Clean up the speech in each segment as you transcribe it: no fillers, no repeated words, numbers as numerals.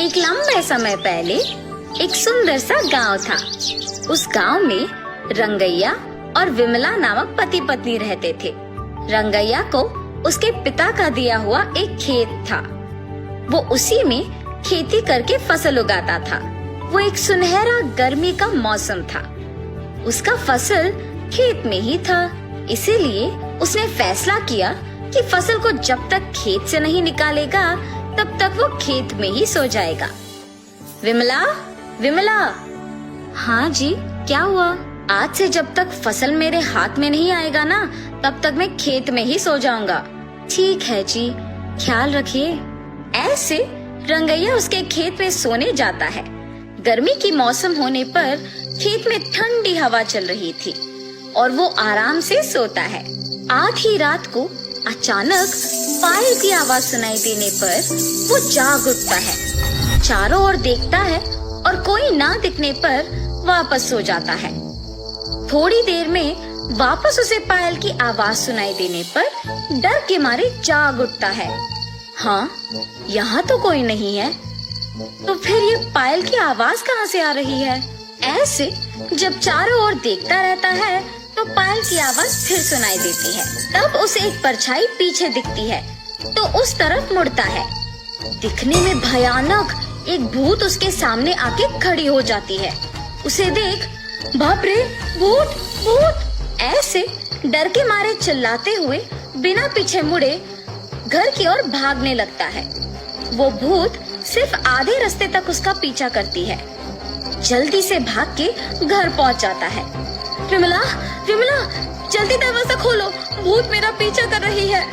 एक लंबे समय पहले एक सुंदर सा गांव था। उस गांव में रंगैया और विमला नामक पति पत्नी रहते थे। रंगैया को उसके पिता का दिया हुआ एक खेत था। वो उसी में खेती करके फसल उगाता था। वो एक सुनहरा गर्मी का मौसम था। उसका फसल खेत में ही था, इसीलिए उसने फैसला किया कि फसल को जब तक खेत से नहीं निकालेगा तब तक वो खेत में ही सो जाएगा। विमला, विमला। हाँ जी, क्या हुआ? आज से जब तक फसल मेरे हाथ में नहीं आएगा ना, तब तक मैं खेत में ही सो जाऊंगा। ठीक है जी, ख्याल रखिए। ऐसे रंगैया उसके खेत में सोने जाता है। गर्मी की मौसम होने पर खेत में ठंडी हवा चल रही थी और वो आराम से सोता है। आधी रात को अचानक पायल की आवाज सुनाई देने पर वो जाग उठता है। चारों ओर देखता है और कोई ना दिखने पर वापस सो जाता है। थोड़ी देर में वापस उसे पायल की आवाज सुनाई देने पर डर के मारे जाग उठता है। हाँ, यहाँ तो कोई नहीं है, तो फिर ये पायल की आवाज कहाँ से आ रही है? ऐसे जब चारों ओर देखता रहता है तो पायल की आवाज फिर सुनाई देती है। तब उसे एक परछाई पीछे दिखती है तो उस तरफ मुड़ता है। दिखने में भयानक एक भूत उसके सामने आके खड़ी हो जाती है। उसे देख, बाप रे, भूत भूत! ऐसे डर के मारे चिल्लाते हुए बिना पीछे मुड़े घर की ओर भागने लगता है। वो भूत सिर्फ आधे रास्ते तक उसका पीछा करती है। जल्दी से भाग के घर पहुंच जाता है। विमला, विमला, जल्दी दरवाजा खोलो, भूत मेरा पीछा कर रही है।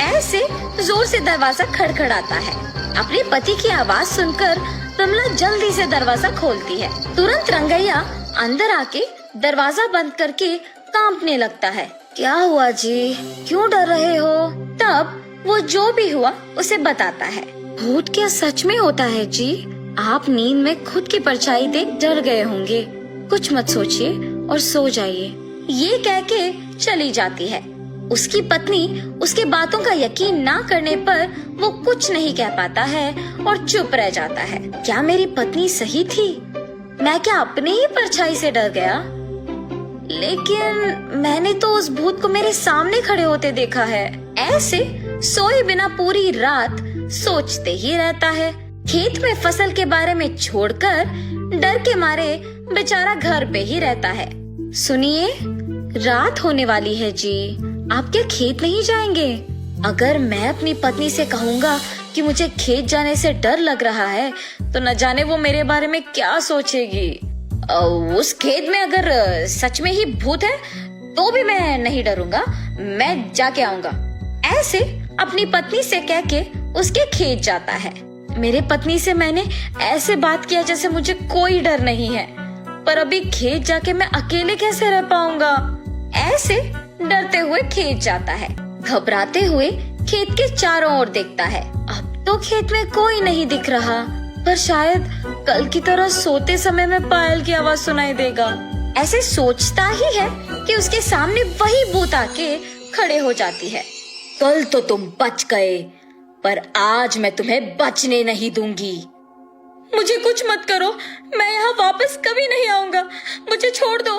ऐसे जोर से दरवाजा खड़खड़ाता है। अपने पति की आवाज सुनकर विमला जल्दी से दरवाजा खोलती है। तुरंत रंगैया अंदर आके दरवाजा बंद करके कांपने लगता है। क्या हुआ जी, क्यों डर रहे हो? तब वो जो भी हुआ उसे बताता है। भूत क्या सच में होता है जी? आप नींद में खुद की परछाई देख डर गए होंगे। कुछ मत सोचिए और सो जाइए। ये कह के चली जाती है। उसकी पत्नी उसके बातों का यकीन ना करने पर वो कुछ नहीं कह पाता है और चुप रह जाता है। क्या मेरी पत्नी सही थी? मैं क्या अपने ही परछाई से डर गया? लेकिन मैंने तो उस भूत को मेरे सामने खड़े होते देखा है। ऐसे सोए बिना पूरी रात सोचते ही रहता है। खेत में फसल के बारे में छोड़कर डर के मारे बेचारा घर पे ही रहता है। सुनिए, रात होने वाली है जी, आप क्या खेत नहीं जाएंगे? अगर मैं अपनी पत्नी से कहूँगा कि मुझे खेत जाने से डर लग रहा है तो न जाने वो मेरे बारे में क्या सोचेगी। उस खेत में अगर सच में ही भूत है तो भी मैं नहीं डरूंगा, मैं जाके आऊंगा। ऐसे अपनी पत्नी से कह के उसके खेत जाता है। मेरे पत्नी से मैंने ऐसे बात किया जैसे मुझे कोई डर नहीं है, पर अभी खेत जाके मैं अकेले कैसे रह पाऊंगा? ऐसे डरते हुए खेत जाता है। घबराते हुए खेत के चारों ओर देखता है। अब तो खेत में कोई नहीं दिख रहा, पर शायद कल की तरह सोते समय में पायल की आवाज सुनाई देगा। ऐसे सोचता ही है कि उसके सामने वही भूत आके खड़े हो जाती है। कल तो तुम बच गए, पर आज मैं तुम्हें बचने नहीं दूंगी। मुझे कुछ मत करो, मैं यहाँ वापस कभी नहीं आऊंगा, मुझे छोड़ दो।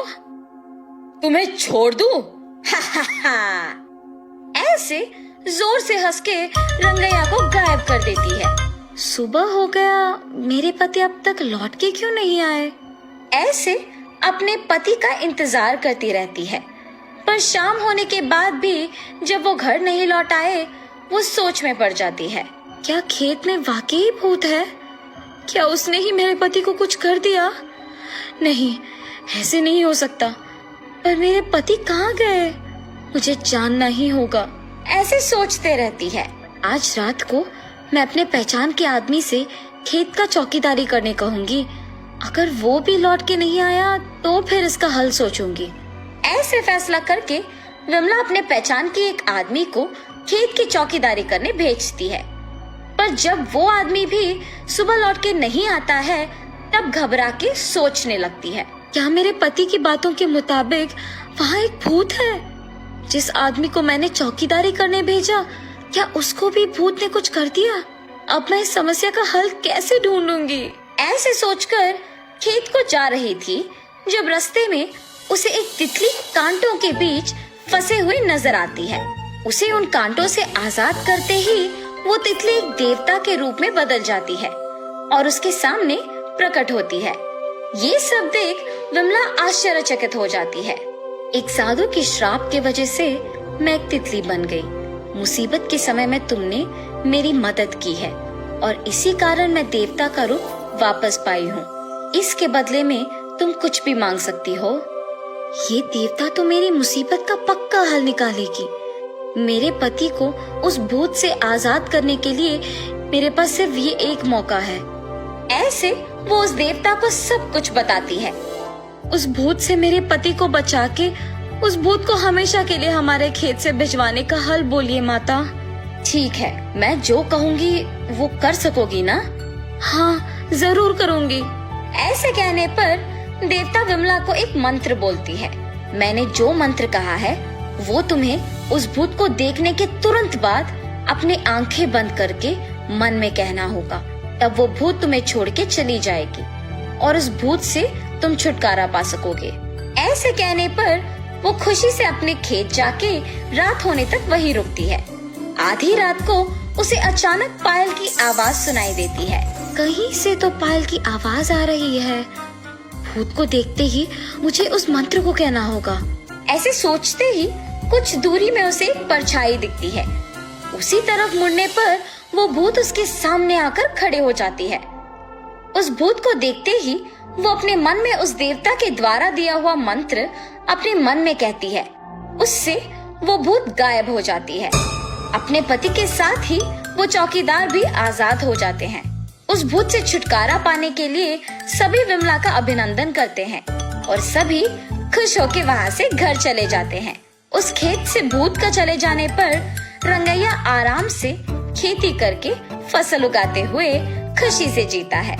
तुम्हें छोड़ दूं? हा हा हा। ऐसे जोर से हंस के रंगैया को गायब कर देती है। सुबह हो गया, मेरे पति अब तक लौट के क्यों नहीं आए? ऐसे अपने पति का इंतजार करती रहती है, पर शाम होने के बाद भी जब वो घर नहीं लौट आए, वो सोच में पड़ जाती है। क्या खेत में वाकई भूत है? क्या उसने ही मेरे पति को कुछ कर दिया? नहीं, ऐसे नहीं हो सकता। पर मेरे पति कहाँ गए? मुझे जानना ही होगा। ऐसे सोचते रहती है। आज रात को मैं अपने पहचान के आदमी से खेत का चौकीदारी करने कहूंगी। अगर वो भी लौट के नहीं आया तो फिर इसका हल सोचूंगी। ऐसे फैसला करके विमला अपने पहचान के एक आदमी को खेत की चौकीदारी करने भेजती है। पर जब वो आदमी भी सुबह लौट के नहीं आता है, तब घबरा के सोचने लगती है। क्या मेरे पति की बातों के मुताबिक वहाँ एक भूत है? जिस आदमी को मैंने चौकीदारी करने भेजा, क्या उसको भी भूत ने कुछ कर दिया? अब मैं इस समस्या का हल कैसे ढूंढूंगी? ऐसे सोचकर खेत को जा रही थी जब रास्ते में उसे एक तितली कांटों के बीच फंसे हुए नजर आती है। उसे उन कांटों से आजाद करते ही वो तितली एक देवता के रूप में बदल जाती है और उसके सामने प्रकट होती है। ये सब देख विमला आश्चर्यचकित हो जाती है। एक साधु की श्राप के वजह से मैं एक तितली बन गई। मुसीबत के समय में तुमने मेरी मदद की है और इसी कारण मैं देवता का रूप वापस पाई हूँ। इसके बदले में तुम कुछ भी मांग सकती हो। ये देवता तो मेरी मुसीबत का पक्का हल निकालेगी। मेरे पति को उस भूत से आजाद करने के लिए मेरे पास सिर्फ ये एक मौका है। ऐसे वो उस देवता को सब कुछ बताती है। उस भूत से मेरे पति को बचा के उस भूत को हमेशा के लिए हमारे खेत से भिजवाने का हल बोलिए माता। ठीक है, मैं जो कहूँगी वो कर सकोगी ना? हाँ, जरूर करूँगी। ऐसे कहने पर देवता विमला को एक मंत्र बोलती है। मैंने जो मंत्र कहा है वो तुम्हें उस भूत को देखने के तुरंत बाद अपनी आंखें बंद करके मन में कहना होगा। तब वो भूत तुम्हें छोड़ के चली जाएगी और उस भूत से तुम छुटकारा पा सकोगे। ऐसे कहने पर वो खुशी से अपने खेत जाके रात होने तक वहीं रुकती है। आधी रात को उसे अचानक पायल की आवाज सुनाई देती है। कहीं से तो पायल की आवाज आ रही है। भूत को देखते ही मुझे उस मंत्र को कहना होगा। ऐसे सोचते ही कुछ दूरी में उसे एक परछाई दिखती है। उसी तरफ मुड़ने पर वो भूत उसके सामने आकर खड़े हो जाती है। उस भूत को देखते ही वो अपने मन में उस देवता के द्वारा दिया हुआ मंत्र अपने मन में कहती है। उससे वो भूत गायब हो जाती है। अपने पति के साथ ही वो चौकीदार भी आजाद हो जाते हैं। उस भूत से छुटकारा पाने के लिए सभी विमला का अभिनंदन करते हैं और सभी खुश होकर वहाँ से घर चले जाते हैं। उस खेत से भूत का चले जाने पर रंगैया आराम से खेती करके फसल उगाते हुए खुशी से जीता है।